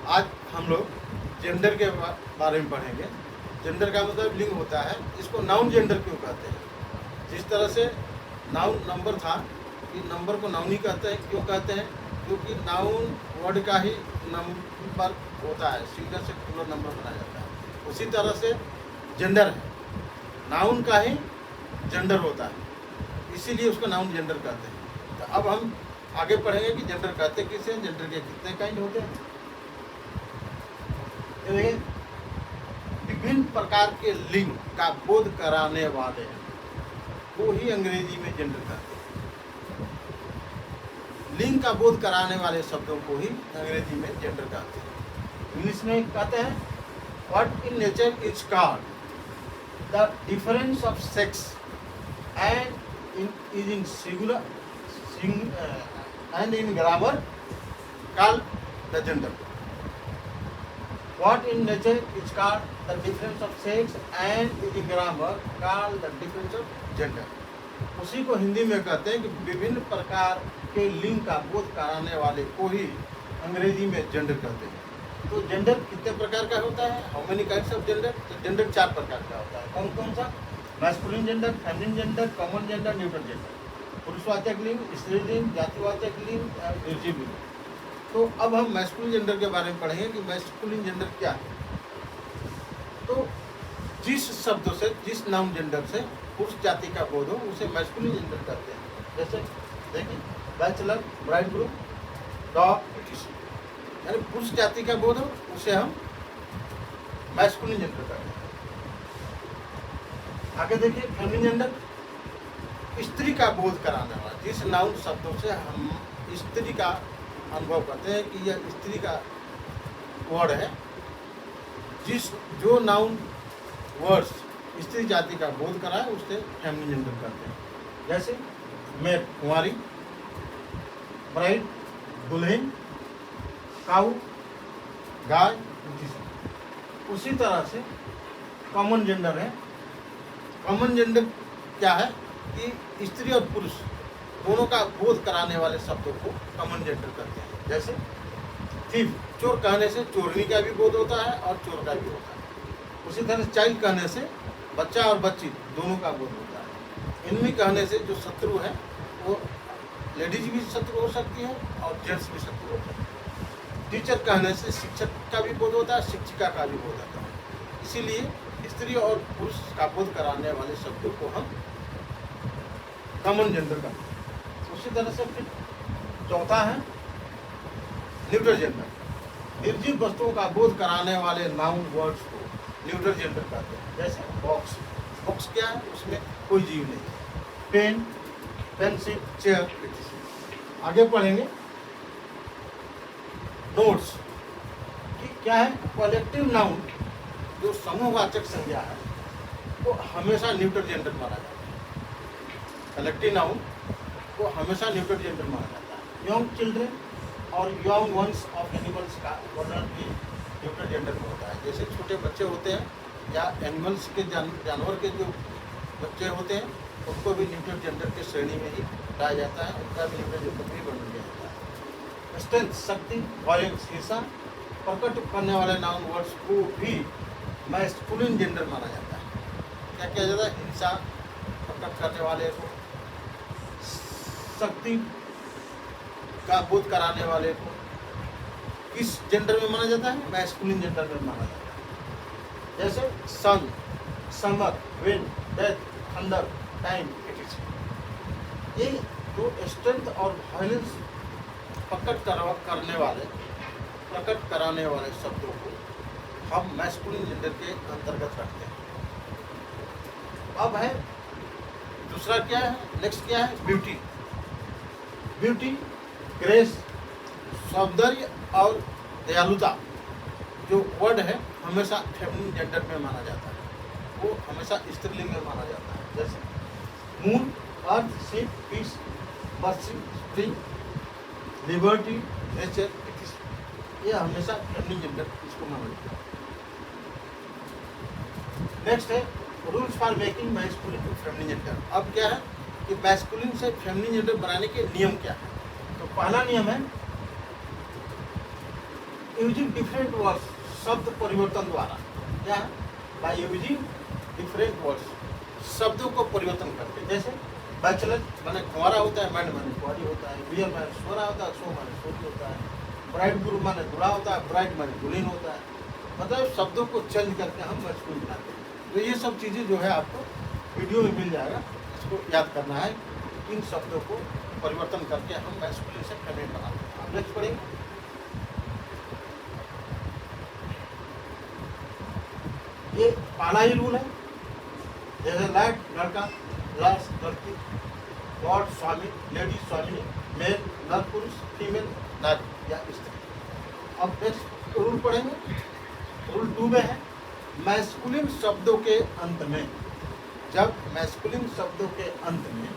आज हम लोग जेंडर के बारे में पढ़ेंगे। जेंडर का मतलब लिंग होता है। इसको नाउन जेंडर क्यों कहते हैं? जिस तरह से नाउन नंबर था, ये नंबर को नाउन ही कहते हैं। क्यों कहते हैं? क्योंकि नाउन वर्ड का ही नंबर होता है, सिंगल से प्लूरल नंबर बनाया जाता है। उसी तरह से जेंडर है, नाउन का ही जेंडर होता है, इसीलिए उसको नाउन जेंडर कहते हैं। तो अब हम आगे पढ़ेंगे कि जेंडर कहते किसे हैं, जेंडर के कितने काइंड होते हैं। विभिन्न प्रकार के लिंग का बोध कराने वाले को ही अंग्रेजी में जेंडर कहते हैं। लिंग का बोध कराने वाले शब्दों को ही अंग्रेजी में जेंडर कहते हैं। इंग्लिश में कहते हैं what in nature is called the difference of sex and is in singular and in grammar called the gender. What in nature is called the difference of sex and in grammar called the difference of gender. उसी को हिंदी में कहते हैं कि विभिन्न प्रकार के लिंग का बोध कराने वाले को ही अंग्रेजी में जेंडर कहते हैं। तो जेंडर कितने प्रकार का होता है? How many kinds of gender? तो जेंडर 4 प्रकार का होता है। कौन कौन सा? Masculine gender, feminine gender, common gender, neutral gender. पुरुषवाचक लिंग, स्त्रीलिंग, जातिवाचक लिंग, निर्जीव लिंग। तो अब हम मैस्कुलिन जेंडर के बारे में पढ़ेंगे कि मैस्कुलिन जेंडर क्या है। तो जिस शब्द से, जिस नाउन जेंडर से पुरुष जाति का बोध हो उसे मैस्कुलिन जेंडर कहते हैं। जैसे देखिए, बैचलर, ब्राइडग्रूम, डॉग, इटिसी, यानी पुरुष जाति का बोध हो उसे हम मैस्कुलिन जेंडर कहते हैं। आगे देखिए, फेमिनिन जेंडर, स्त्री का बोध कराने वाला। जिस नाउन शब्दों से हम स्त्री का अनुभव करते हैं कि यह स्त्री का वर्ड है, जो नाउन वर्ड्स स्त्री जाति का बोध कराए उससे फेमिनिन जेंडर करते हैं। जैसे मेड, कुंवारी, ब्राइड, दुल्हन, काऊ, गाय। उसी तरह से कॉमन जेंडर है। कॉमन जेंडर क्या है कि स्त्री और पुरुष दोनों का बोध कराने वाले शब्दों को कॉमन जेंडर कहते हैं। जैसे थीफ, चोर कहने से चोरनी का भी बोध होता है और चोर का भी होता है। उसी तरह चाइल्ड कहने से बच्चा और बच्ची दोनों का बोध होता है। इनमें कहने से जो शत्रु है वो लेडीज भी शत्रु हो सकती है और जेंट्स भी शत्रु हो सकती है। टीचर कहने से शिक्षक का भी बोध होता है, शिक्षिका का भी बोध होता है। इसीलिए स्त्री और पुरुष का बोध कराने वाले शब्दों को हम कॉमन जेंडर का। उसी तरह से फिर चौथा है न्यूट्रल जेंडर। निर्जीव वस्तुओं का बोध कराने वाले नाउन वर्ड्स को न्यूट्रल जेंडर कहते हैं। जैसे बॉक्स, बॉक्स क्या है? उसमें कोई जीव नहीं। Pen, pencil, chair. आगे पढ़ेंगे नोट्स कि क्या है। कलेक्टिव नाउन जो समूहवाचक संज्ञा है वो हमेशा न्यूट्रल जेंडर माना जाता है। कलेक्टिव नाउन को हमेशा न्यूट्रल जेंडर माना जाता है। यंग चिल्ड्रन और यंग वंस ऑफ एनिमल्स का वर्णन भी न्यूट्रल जेंडर में होता है। जैसे छोटे बच्चे होते हैं या एनिमल्स के जानवर के जो बच्चे होते हैं उनको भी न्यूट्रल जेंडर के श्रेणी में ही लाया जाता है, उनका भी न्यूट्रल जेंडर में वर्णन किया जाता है। स्ट्रेंथ, शक्ति, वायलेंस, हिंसा प्रकट करने वाले नाउन वर्ड्स को भी मैस्कुलिन जेंडर माना जाता है। क्या किया जाता है? हिंसा प्रकट करने वाले को, शक्ति का बोध कराने वाले को किस जेंडर में माना जाता है? मैस्कुलिन जेंडर में माना जाता है। जैसे sun, summer, wind, death, thunder, time, it. ये जो स्ट्रेंथ और वायलेंस प्रकट कराने वाले शब्दों को हम मैस्कुलिन जेंडर के अंतर्गत रखते हैं। अब है दूसरा क्या है, नेक्स्ट क्या है? ब्यूटी। ब्यूटी, ग्रेस, सौंदर्य और दयालुता जो वर्ड है हमेशा फेमिनिन जेंडर में माना जाता है, वो हमेशा स्त्रीलिंग में माना जाता है। जैसे moon, earth, ship, peace, mercy, spring, liberty, nature, ये हमेशा फेमिनिन जेंडर इसको माना जाता है। नेक्स्ट है rules for making masculine to feminine gender. अब क्या है कि मैस्कुलिन से फेमिनिन जेंडर बनाने के नियम क्या है। तो पहला नियम है यूजिंग डिफरेंट वर्ड्स, शब्द परिवर्तन द्वारा। क्या है? बाय यूजिंग डिफरेंट वर्ड्स, शब्दों को परिवर्तन करके। जैसे बैचलर माने कुंवारा होता है, मैंड माने कुंवारी होता है, बियर माने सोरा होता है, सो माने सोती होता है, ब्राइड ग्रूम माने दूल्हा होता है, ब्राइड माने दुल्हन होता है। मतलब शब्दों को चेंज करके हम मैस्कुलिन बनाते हैं। तो ये सब चीज़ें जो है आपको वीडियो में मिल जाएगा, इसको याद करना है। इन शब्दों को परिवर्तन करके हम मैस्कुलिन से फेमिनिन बनाते हैं। आप नेक्स्ट पढ़ेंगे। ये पहला ही रूल है, जैसे लाइट लड़का, लाश लड़की, गॉड स्वामी, लेडी स्वामी, मेल नर पुरुष, फीमेल नारी या स्त्री। अब नेक्स्ट रूल पढ़ेंगे। रूल 2 में है मैस्कुलिन शब्दों के अंत में, जब मैस्कुलिन शब्दों के अंत में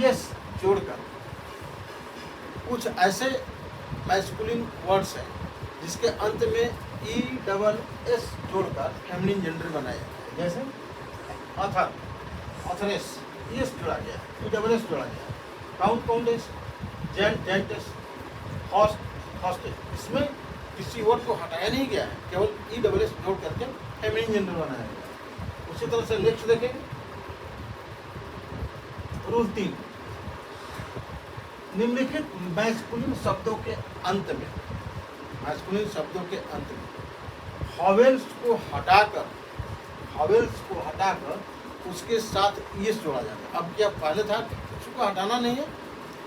एस जोड़कर, कुछ ऐसे मैस्कुलिन वर्ड्स हैं जिसके अंत में ESS जोड़कर फेमिनिन जेंडर बनाया जाता है। जैसे ऑथर, ऑथरेस, ES जोड़ा गया, ESS जोड़ा गया, count, countess, gent, gentess, host, hostess. इसमें किसी वर्ड को हटाया नहीं गया है, केवल ESS जोड़ करके फेमिनिन जेंडर बनाया गया। उसी तरह से नेक्स्ट देखेंगे। रूल 3, निम्नलिखित मैस्कुलिन शब्दों के अंत में, मैस्कुलिन शब्दों के अंत में हॉवेल्स को हटाकर, हॉवेल्स को हटाकर उसके साथ ES जोड़ा जाता है। अब क्या पहले था, किसी को हटाना नहीं है,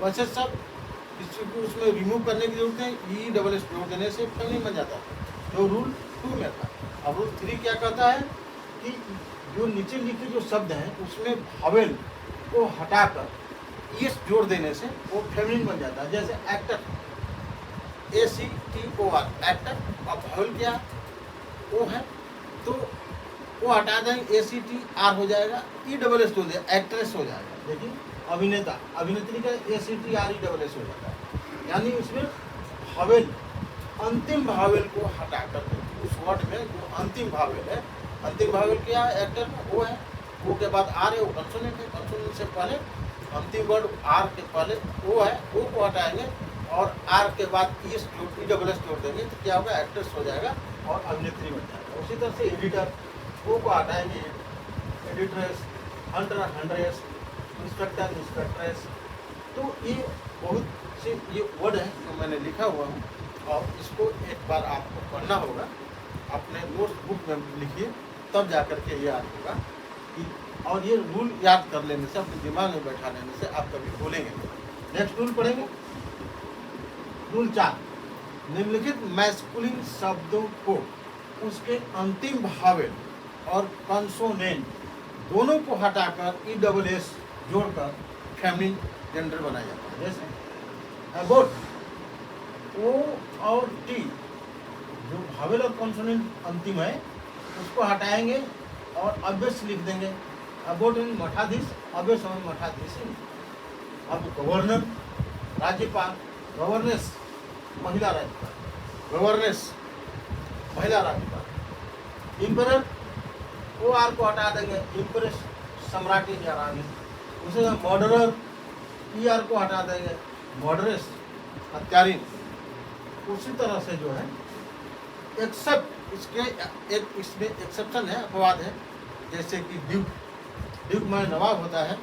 वैसे सब किसी को उसमें रिमूव करने की जरूरत है, ESS जोड़ देने से फेमिनिन बन जाता है, जो रूल 2 में था। अब रूल 3 क्या कहता है कि जो नीचे लिखे जो शब्द हैं उसमें हॉवेल को हटाकर ES जोड़ देने से वो फेमिनिन बन जाता है। जैसे एक्टर, ACTOR, एक्टर। अब हॉवेल क्या ओ है, तो वो हटा देंगे, ACTR हो जाएगा, ESS जोड़ दिया, एक्ट्रेस हो जाएगा। देखिए अभिनेता, अभिनेत्री का ACTRESS हो जाता है। यानी उसमें हॉवेल, अंतिम भावेल को हटाकर, उस वर्ड में जो अंतिम भावेल है, अंतिम भावेल क्या है, एक्टर में ओ है, ओ के बाद आर है, वो कंसोनेंट है, कंसोनेंट से पहले अंतिम वर्ड आर के पहले ओ है, ओ को हटाएंगे और आर के बाद ESS जोड़ देंगे, तो क्या होगा, एक्ट्रेस हो जाएगा और अभिनेत्री बन जाएगा। उसी तरह से एडिटर, ओ को हटाएंगे, एडिट्रेस, हंटर, हंड्रेस, इंस्पेक्टर, इंस्पेक्ट्रेस। तो ये बहुत से ये वर्ड है जो मैंने लिखा हुआ हूँ, और इसको एक बार आपको पढ़ना होगा, अपने नोट्स बुक में लिखिए, तब जा कर के याद होगा कि, और ये रूल याद कर लेने से, अपने दिमाग में बैठा लेने से आप कभी भूलेंगे। नेक्स्ट रूल पढ़ेंगे। रूल 4, निम्नलिखित मैस्कुलिन शब्दों को उसके अंतिम भावेल और कंसोनेंट दोनों को हटाकर ESS जोड़कर फेमिनिन जेंडर बनाया जाता है। जैसे अबाउट, O और T जो भावेल और कंसोनेंट अंतिम है उसको हटाएंगे और अभ्यस लिख देंगे। अबाउट इन मठाधीश, अभ्यस और मठाधीश। अब गवर्नर, राज्यपाल, गवर्नेस, महिला राज्यपाल, गवर्नेस, महिला राज्यपाल। इम्परर, OR को हटा देंगे, इम्प्रेस, सम्राटी या रानी। उसे मर्डरर, ER को हटा देंगे, मर्डरेस, हत्यारी। उसी तरह से जो है, एक्सेप्ट, इसके एक इसमें एक्सेप्शन है, अपवाद है। जैसे कि ड्यूक, ड्यूक माने नवाब होता है,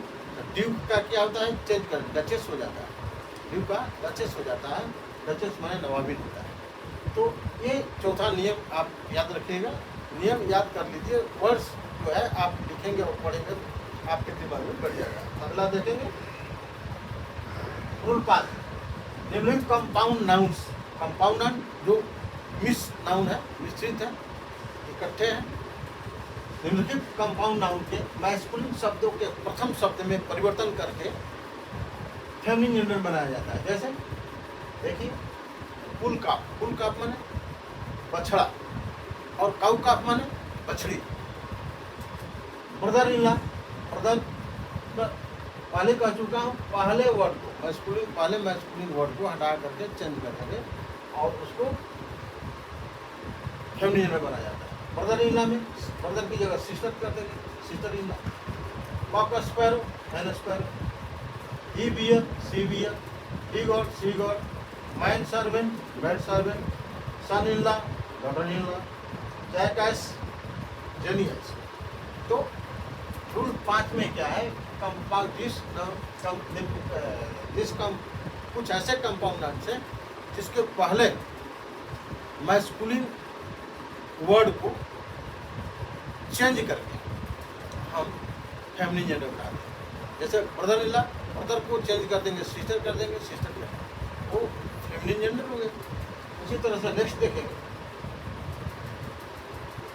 ड्यूक का क्या होता है, चेंज कर डचेस हो जाता है, ड्यूक का डचेस हो जाता है, डचेस माने नवाबिन होता है। तो ये चौथा नियम आप याद रखिएगा, नियम याद कर लीजिए। वर्ड्स जो है आप लिखेंगे और पढ़ेंगे, आपके दिमाग में बढ़ जाएगा। अगला देखेंगे। रूल 5, निम्नलिखित कंपाउंड नाउन्स, कंपाउंड नाउन जो मिस नाउन है, मिश्रित है, इकट्ठे हैं, निम्नलिखित कंपाउंड नाउन के मैस्कुलिन शब्दों के प्रथम शब्द में परिवर्तन करके फेमिनिन जेंडर बनाया जाता है। जैसे देखिए, फुल काप, फुल काप माने बछड़ा, और काउ काप माने बछड़ी। ब्रदर इन लॉ, ब्रदर, पहले कह चुका हूँ, पहले वर्ड को मैस्कुलिन, पहले मैस्कुलिन वर्ड को हटा करके चेंज कर देंगे और उसको फेमिनिन जेंडर बनाया जाता है। ब्रदर इन लॉ में ब्रदर की जगह सिस्टर कर देंगे, sister in law. Cock sparrow, hen sparrow. He bear, she bear. He god, she god. Man servant, man servant. Son in law, daughter in law, jack ass, jenny ass. तो rule 5 में क्या है, compound कुछ ऐसे compound nouns हैं जिसके पहले masculine word को चेंज करके हम फेमिनिन जेंडर बना देंगे। जैसे ब्रदर इन लॉ, ब्रदर को चेंज कर देंगे सिस्टर कर देंगे, सिस्टर कर वो फेमिनिन जेंडर हो गए। उसी तरह से नेक्स्ट देखेंगे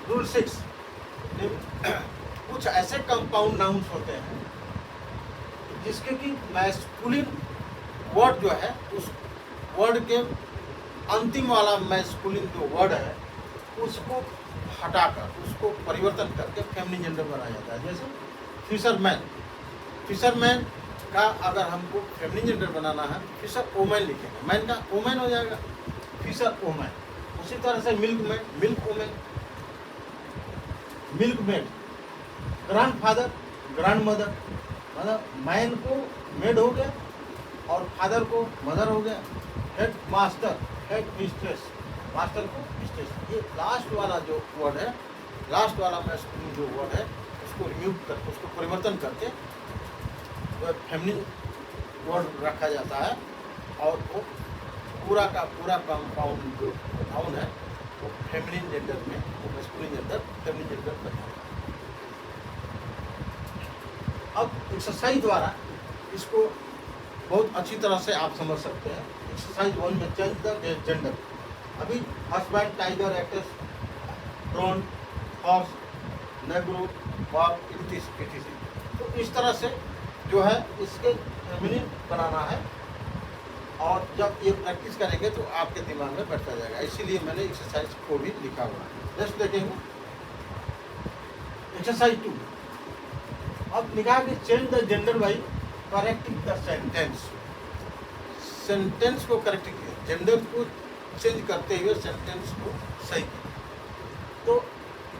रूल 6, कुछ ऐसे कंपाउंड नाउन्स होते हैं जिसके कि मैस्कुलिन वर्ड जो है उस वर्ड के अंतिम वाला मैस्कुलिन जो वर्ड है उसको हटाकर उसको परिवर्तन करके फेमिनिन जेंडर बनाया जाता है। जैसे फिशरमैन, फिशरमैन का अगर हमको फेमिनिन जेंडर बनाना है फिशर वोमेन लिखेंगे, मैन का वोमेन हो जाएगा, फिशर वोमेन। उसी तरह से milkman, milk women, milkmaid, grandfather, grandmother, मतलब मैन को मेड हो गया और फादर को मदर हो गया। Head master, head mistress, master को मिस्ट्रेस। ये लास्ट वाला जो वर्ड है, लास्ट वाला मैस्कुलिन जो वर्ड है उसको रिमूव करके उसको परिवर्तन करके फेमिनिन वर्ड रखा जाता है और वो पूरा का पूरा कंपाउंड जो नाउन है वो फेमिनिन जेंडर में मैस्कुलिन जेंडर फेमिनिन जेंडर बन जाता है। अब एक्सरसाइज द्वारा इसको बहुत अच्छी तरह से आप समझ सकते हैं। एक्सरसाइज 1 में चेंज द जेंडर। अभी husband, tiger, actress, drone, horse, negro, bob, etc. तो इस तरह से जो है इसके फेमिनिन बनाना है और जब ये प्रैक्टिस करेंगे तो आपके दिमाग में बैठता जाएगा। इसीलिए मैंने एक्सरसाइज को भी लिखा हुआ है। नेक्स्ट देखेंगे एक्सरसाइज 2। अब लिखा है कि change the gender by correcting the sentence. Sentence को करेक्ट किया, जेंडर को चेंज करते हुए सेंटेंस को सही किया। तो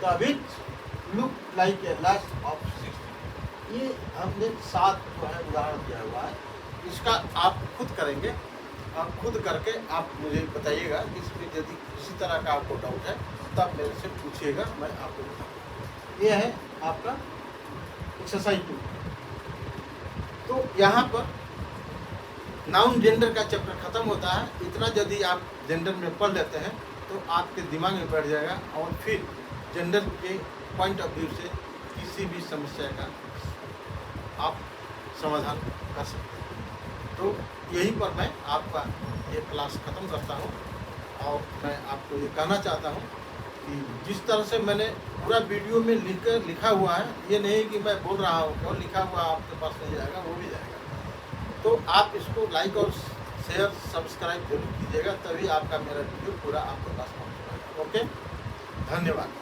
the witch look like a lass of 60, ये हमने 7 जो है उदाहरण दिया हुआ है। इसका आप खुद करेंगे, आप खुद करके आप मुझे बताइएगा। इसमें यदि किसी तरह का आपको डाउट है तब मेरे से पूछिएगा, मैं आपको बताऊँगा। ये है आपका एक्सरसाइज 2। तो यहाँ पर नाउन जेंडर का चैप्टर खत्म होता है। इतना यदि आप जेंडर में पढ़ लेते हैं तो आपके दिमाग में बैठ जाएगा और फिर जेंडर के पॉइंट ऑफ व्यू से किसी भी समस्या का आप समाधान कर सकते हैं। तो यहीं पर मैं आपका ये क्लास ख़त्म करता हूँ और मैं आपको ये कहना चाहता हूँ कि जिस तरह से मैंने पूरा वीडियो में लिखा हुआ है, ये नहीं कि मैं बोल रहा हूँ और लिखा हुआ आपके पास नहीं जाएगा, वो भी जाएगा। तो आप इसको लाइक और शेयर सब्सक्राइब जरूर कीजिएगा, तभी आपका मेरा वीडियो पूरा आपके पास पहुँच पाएगा। ओके, धन्यवाद।